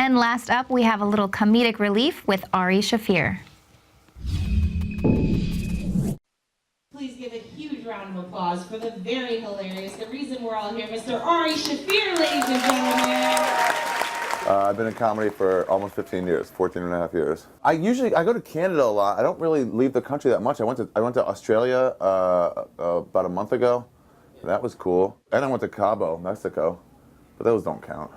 And last up, we have a little comedic relief with Ari Shaffir. Please give a huge round of applause for the very hilarious, the reason we're all here, Mr. Ari Shaffir, ladies and gentlemen. I've been in comedy for almost 15 years, 14 and a half years. I go to Canada a lot. I don't really leave the country that much. I went to Australia about a month ago. That was cool. And I went to Cabo, Mexico, but those don't count.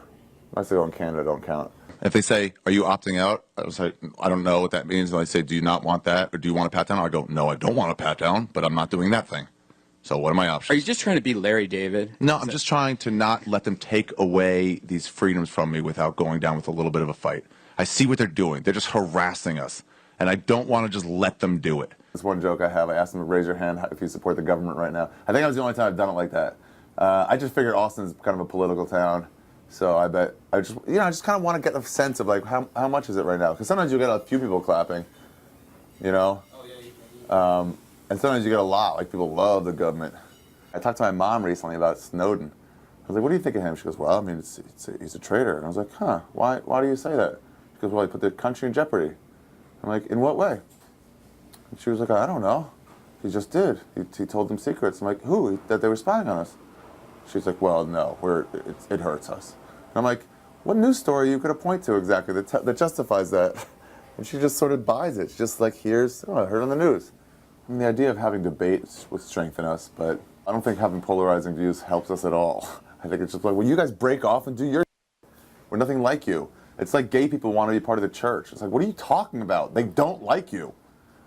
Mexico and Canada don't count. If they say, "Are you opting out?" I was like, "I don't know what that means." And I say, "Do you not want that, or do you want a pat down?" I go, "No, I don't want a pat down, but I'm not doing that thing." So what are my options? Are you just trying to be Larry David? No, I'm just trying to not let them take away these freedoms from me without going down with a little bit of a fight. I see what they're doing. They're just harassing us, and I don't want to just let them do it. This one joke I have, I asked them to raise your hand if you support the government right now. I think that was the only time I've done it like that. I just figured Austin's kind of a political town, so I bet I just kind of want to get a sense of like how much is it right now? Because sometimes you get a few people clapping, you know. And sometimes you get a lot, like people love the government. I talked to my mom recently about Snowden. I was like, "What do you think of him?" She goes, "Well, I mean, he's a traitor." And I was like, "Huh, why do you say that?" She goes, "Well, he put the country in jeopardy." I'm like, "In what way?" And she was like, "I don't know. He just did. He told them secrets." I'm like, "Who? That they were spying on us?" She's like, "Well, no, it hurts us." And I'm like, "What news story you could have point to exactly that justifies that?" And she just sort of buys it. She's just like, "Here's, I heard on the news." I mean, the idea of having debates would strengthen us, but I don't think having polarizing views helps us at all. I think it's just like, well, you guys break off and do your we're nothing like you. It's like gay people want to be part of the church. It's like, what are you talking about? They don't like you.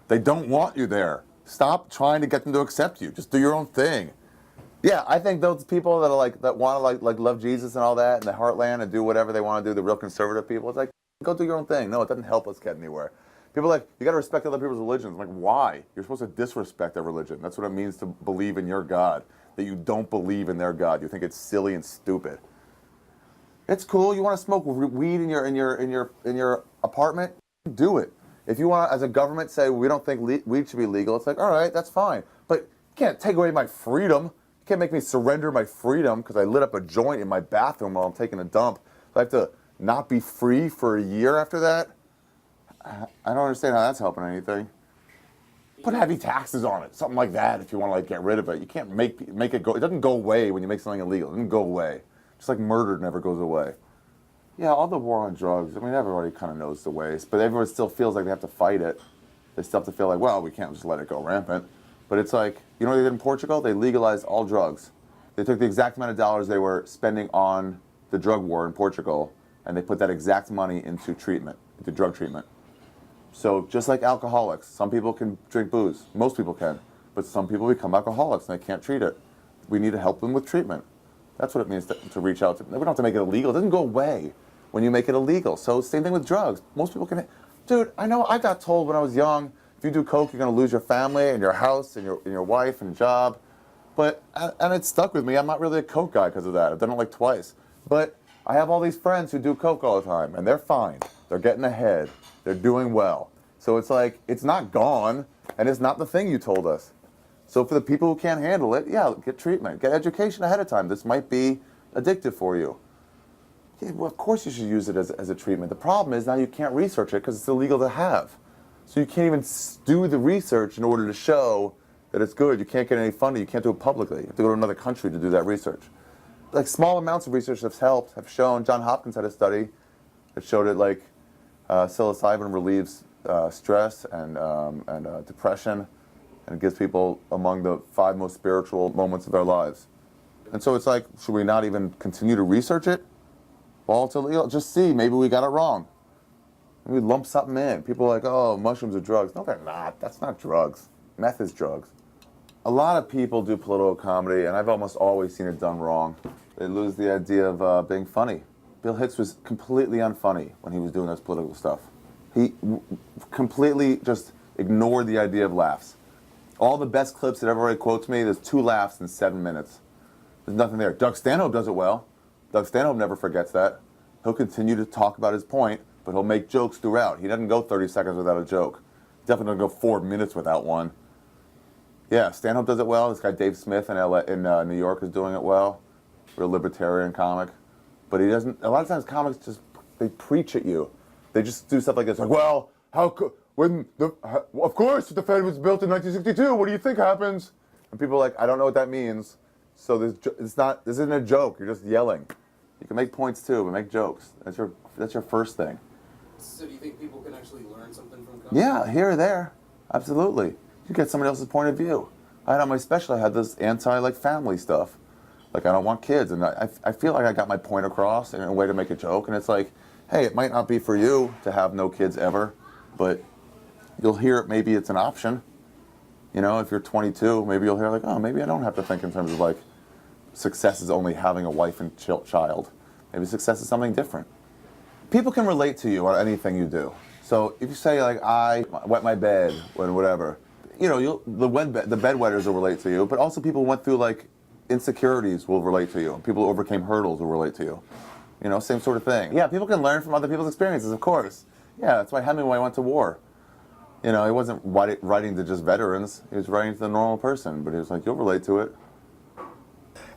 They don't want you there. Stop trying to get them to accept you. Just do your own thing. Yeah, I think those people that are that want to love Jesus and all that in the heartland and do whatever they want to do, the real conservative people, it's like, go do your own thing. No, it doesn't help us get anywhere. People are like, you got to respect other people's religions. I'm like, why? You're supposed to disrespect their religion. That's what it means to believe in your God. That you don't believe in their God. You think it's silly and stupid. It's cool. You want to smoke weed in your apartment? Do it. If you want, as a government, say we don't think weed should be legal, it's like, all right, that's fine. But you can't take away my freedom. You can't make me surrender my freedom because I lit up a joint in my bathroom while I'm taking a dump. So I have to not be free for a year after that. I don't understand how that's helping anything. Put heavy taxes on it, something like that. If you want to get rid of it, you can't make it go. It doesn't go away when you make something illegal. It doesn't go away. Just like murder never goes away. Yeah, all the war on drugs. I mean, everybody kind of knows the ways, but everyone still feels like they have to fight it. They still have to feel like, well, we can't just let it go rampant. But it's like, you know what they did in Portugal? They legalized all drugs. They took the exact amount of dollars they were spending on the drug war in Portugal, and they put that exact money into treatment, into drug treatment. So just like alcoholics, some people can drink booze. Most people can. But some people become alcoholics and they can't treat it. We need to help them with treatment. That's what it means to reach out to them. We don't have to make it illegal. It doesn't go away when you make it illegal. So same thing with drugs. Most people can... Dude, I know I got told when I was young, if you do coke, you're going to lose your family and your house and your wife and job. But, and it stuck with me. I'm not really a coke guy because of that. I've done it like twice. But I have all these friends who do coke all the time and they're fine. They're getting ahead. They're doing well. So it's like, it's not gone, and it's not the thing you told us. So for the people who can't handle it, yeah, get treatment. Get education ahead of time. This might be addictive for you. Yeah, well, of course you should use it as a treatment. The problem is now you can't research it because it's illegal to have. So you can't even do the research in order to show that it's good. You can't get any funding. You can't do it publicly. You have to go to another country to do that research. Like small amounts of research have shown, Johns Hopkins had a study that showed it like psilocybin relieves stress and depression, and it gives people among the 5 most spiritual moments of their lives. And so it's like, should we not even continue to research it? Well, it's illegal. Just see, maybe we got it wrong. Maybe we lump something in. People are like, oh, mushrooms are drugs. No, they're not. That's not drugs. Meth is drugs. A lot of people do political comedy, and I've almost always seen it done wrong. They lose the idea of being funny. Bill Hicks was completely unfunny when he was doing this political stuff. He completely just ignored the idea of laughs. All the best clips that everybody quotes me, there's 2 laughs in 7 minutes. There's nothing there. Doug Stanhope does it well. Doug Stanhope never forgets that. He'll continue to talk about his point, but he'll make jokes throughout. He doesn't go 30 seconds without a joke. Definitely doesn't go 4 minutes without one. Yeah, Stanhope does it well. This guy Dave Smith in New York is doing it well. Real libertarian comic. But he doesn't, a lot of times comics just they preach at you. They just do stuff like this, like, well, of course the Fed was built in 1962. What do you think happens? And people are like, I don't know what that means. So this isn't a joke. You're just yelling. You can make points too, but make jokes. That's your first thing. So do you think people can actually learn something from comedy? Yeah, here or there, absolutely. You get somebody else's point of view. I had on my special, I had this family stuff. Like, I don't want kids, and I feel like I got my point across in a way to make a joke, and it's like, hey, it might not be for you to have no kids ever, but you'll hear it, maybe it's an option. You know, if you're 22, maybe you'll hear like, oh, maybe I don't have to think in terms of like, success is only having a wife and child. Maybe success is something different. People can relate to you on anything you do. So if you say like, I wet my bed or whatever, you know, the bedwetters will relate to you, but also people who went through like insecurities will relate to you. People who overcame hurdles will relate to you. You know, same sort of thing. Yeah, people can learn from other people's experiences, of course. Yeah, that's why Hemingway went to war. You know, he wasn't writing to just veterans. He was writing to the normal person, but he was like, you'll relate to it.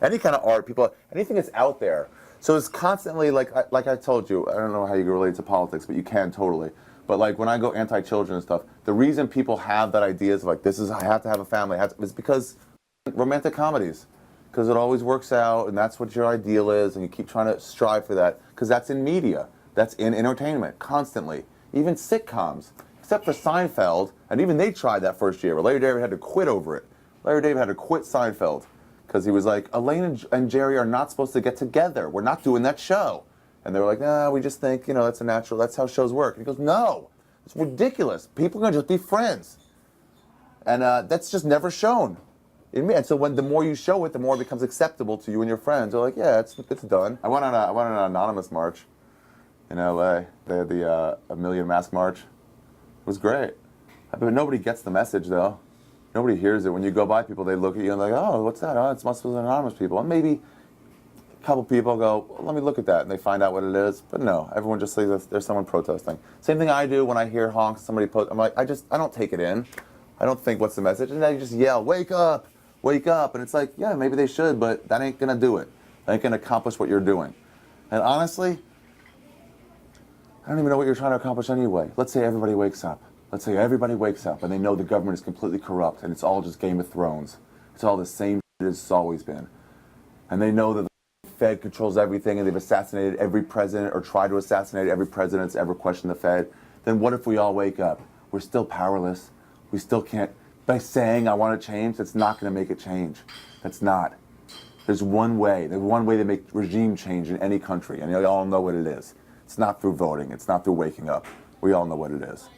Any kind of art, anything that's out there. So it's constantly, like I told you, I don't know how you can relate to politics, but you can totally. But like when I go anti-children and stuff, the reason people have that idea is like, I have to have a family, is because romantic comedies. Because it always works out, and that's what your ideal is, and you keep trying to strive for that, because that's in media. That's in entertainment, constantly. Even sitcoms, except for Seinfeld, and even they tried that first year, where Larry David had to quit over it. Larry David had to quit Seinfeld, because he was like, Elaine and Jerry are not supposed to get together. We're not doing that show. And they were like, nah, we just think, you know, that's that's how shows work. And he goes, no, it's ridiculous. People are going to just be friends. And that's just never shown. And so the more you show it, the more it becomes acceptable to you and your friends. They're like, yeah, it's done. I went on an anonymous march in LA. They had the A Million Mask March. It was great. But nobody gets the message, though. Nobody hears it. When you go by people, they look at you and they're like, oh, what's that? Oh, it must be anonymous people. And maybe a couple people go, well, let me look at that, and they find out what it is. But no, everyone just says there's someone protesting. Same thing I do when I hear honks, somebody post. I'm like, I don't take it in. I don't think, what's the message? And then you just yell, wake up. Wake up. And it's like, yeah, maybe they should, but that ain't going to do it. That ain't going to accomplish what you're doing. And honestly, I don't even know what you're trying to accomplish anyway. Let's say everybody wakes up. Let's say everybody wakes up and they know the government is completely corrupt and it's all just Game of Thrones. It's all the same shit as it's always been. And they know that the Fed controls everything and they've assassinated every president or tried to assassinate every president that's ever questioned the Fed. Then what if we all wake up? We're still powerless. We still can't. By saying I want to change, that's not going to make it change. That's not. There's one way. There's one way to make regime change in any country, and you all know what it is. It's not through voting. It's not through waking up. We all know what it is.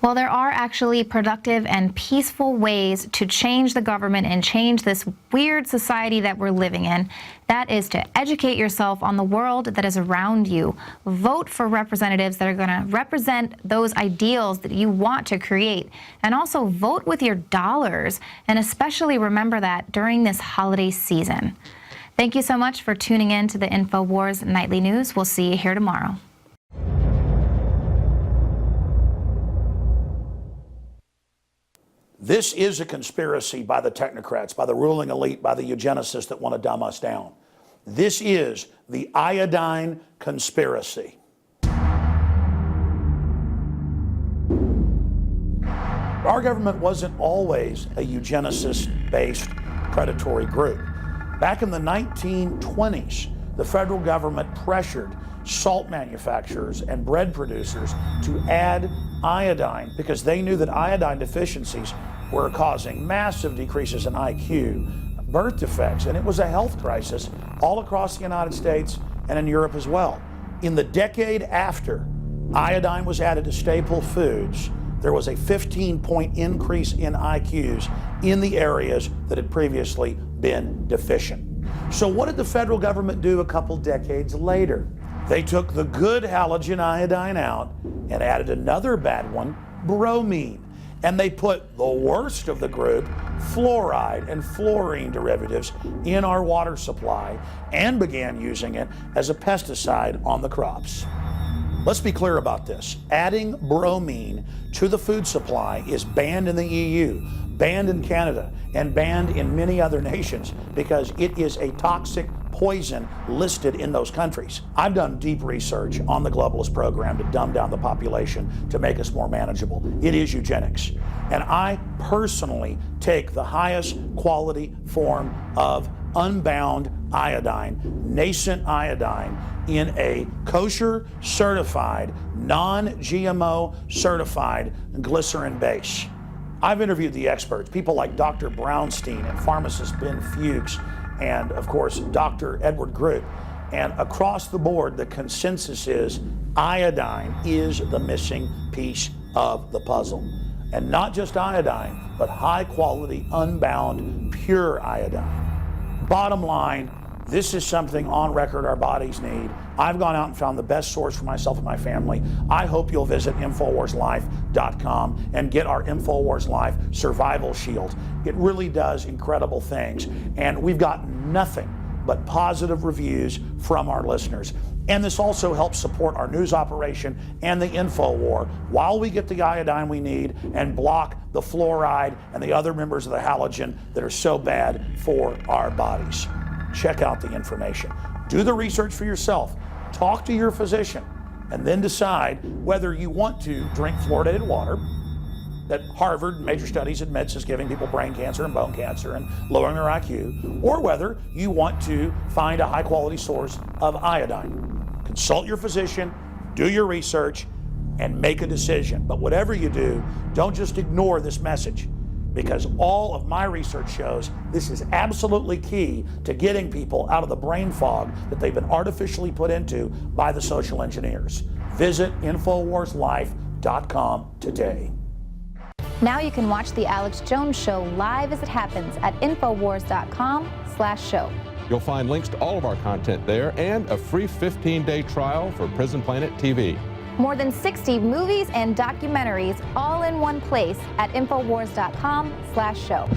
Well, there are actually productive and peaceful ways to change the government and change this weird society that we're living in. That is to educate yourself on the world that is around you. Vote for representatives that are going to represent those ideals that you want to create. And also vote with your dollars. And especially remember that during this holiday season. Thank you so much for tuning in to the InfoWars Nightly News. We'll see you here tomorrow. This is a conspiracy by the technocrats, by the ruling elite, by the eugenicists that want to dumb us down. This is the iodine conspiracy. Our government wasn't always a eugenicist-based predatory group. Back in the 1920s, the federal government pressured salt manufacturers and bread producers to add iodine because they knew that iodine deficiencies were causing massive decreases in IQ, birth defects, and it was a health crisis all across the United States and in Europe as well. In the decade after iodine was added to staple foods, there was a 15-point increase in IQs in the areas that had previously been deficient. So what did the federal government do a couple decades later? They took the good halogen iodine out and added another bad one, bromine. And they put the worst of the group, fluoride and fluorine derivatives, in our water supply and began using it as a pesticide on the crops. Let's be clear about this. Adding bromine to the food supply is banned in the EU, banned in Canada, and banned in many other nations because it is a toxic poison listed in those countries. I've done deep research on the globalist program to dumb down the population to make us more manageable. It is eugenics. And I personally take the highest quality form of unbound iodine, nascent iodine, in a kosher certified, non-GMO certified glycerin base. I've interviewed the experts, people like Dr. Brownstein and pharmacist Ben Fuchs, and of course, Dr. Edward Groot. And across the board, the consensus is iodine is the missing piece of the puzzle. And not just iodine, but high quality, unbound, pure iodine. Bottom line, this is something on record our bodies need. I've gone out and found the best source for myself and my family. I hope you'll visit InfoWarsLife.com and get our InfoWars Life Survival Shield. It really does incredible things. And we've got nothing but positive reviews from our listeners. And this also helps support our news operation and the info war while we get the iodine we need and block the fluoride and the other members of the halogen that are so bad for our bodies. Check out the information. Do the research for yourself. Talk to your physician and then decide whether you want to drink fluoridated water that Harvard, major studies admits is giving people brain cancer and bone cancer and lowering their IQ, or whether you want to find a high quality source of iodine. Consult your physician, do your research, and make a decision. But whatever you do, don't just ignore this message, because all of my research shows this is absolutely key to getting people out of the brain fog that they've been artificially put into by the social engineers. Visit InfoWarsLife.com today. Now you can watch The Alex Jones Show live as it happens at Infowars.com/show. You'll find links to all of our content there and a free 15-day trial for Prison Planet TV. More than 60 movies and documentaries all in one place at Infowars.com/show.